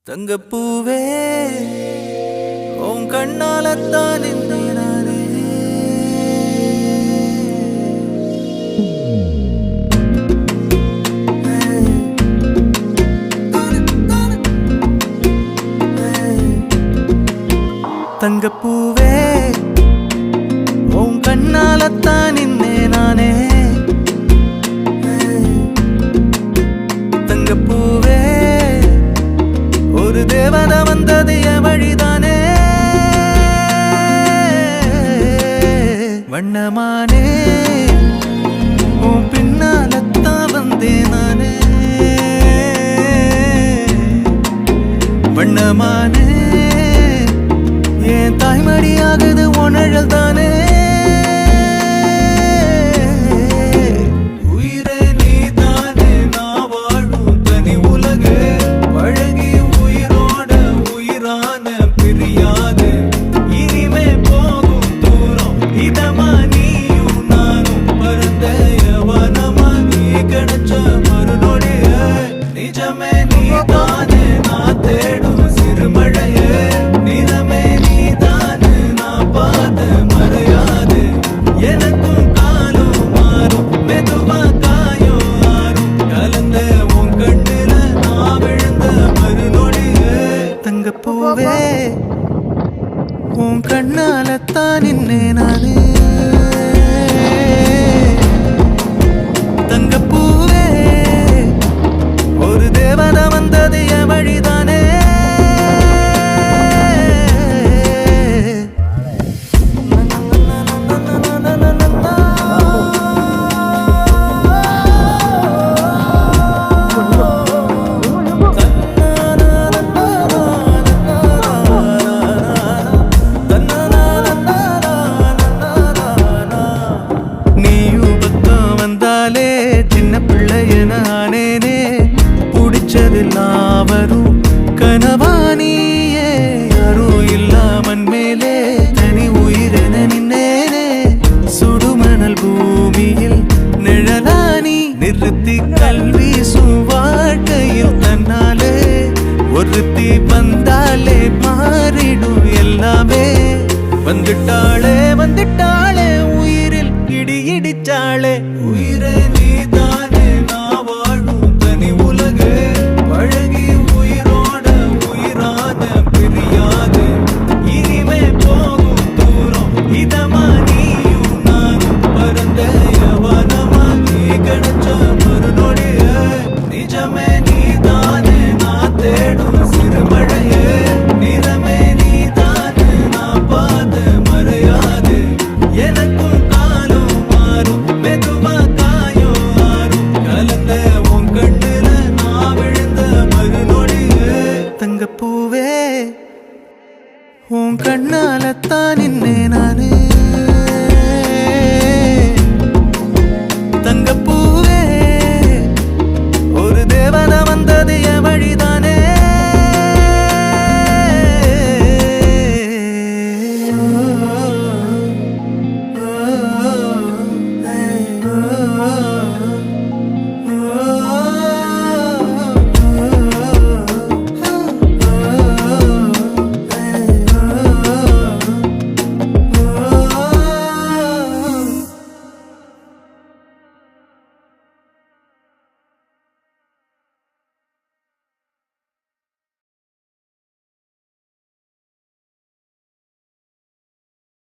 தங்கப்பூவே உன் கண்ணாலத்தான் நானே தங்கப்பூவே உன் கண்ணாலத்தான் நானே தங்கப்பூவே ஒரு தேவதை வந்தது என் வழிதானே வண்ணமானே உன் பின்னாலத்தான் வந்தேன் நானே வண்ணமானே என் தாய்மடியாகுது உணழல் தானே தங்கப்பூவே உன் கண்ணாலத்தான் நானே தங்கப்பூவே ஒரு தேவதை வந்தது என் வழிதானே சின்ன பிள்ளைய நானேனே புடிச்சதெல்லாம் வரும் கனவானியே யாரும் இல்லாமன் மேலே தனி உயிரென நின்னேனே சுடுமணல் பூமியில் நிழலானி நிறுத்தி கல்வி வாழ்க்கையில் தன்னாலே ஒருத்தி வந்தாலே மாறிடும் எல்லாமே வந்துட்டாளே வந்துட்டாளே உயிரில் இடி இடிச்சாளே உயிரே நீதானே நான் வாழும் தனி உலகு பழகி உயிரோட உயிரான பிரியாது இனிமே போகும் தூரம் இதமா நீயும் நானும் பரந்த யவனமா நீ கிடைச்ச மறுநொடிய நிஜமே நீதானே நான் தேடும் சிறுமழையே நிறமே நீதானே நான் பார்த்த மறையாது எனக்கும் தங்கப்பூவே உன் கண்ணாலத்தான் நானே தங்கப்பூவே ஒரு தேவதை வந்தது என் வழிதானே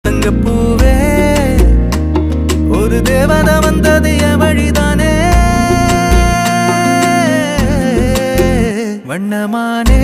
தங்கப்பூவே ஒரு தேவதை வந்தது என் வழிதானே வண்ணமானே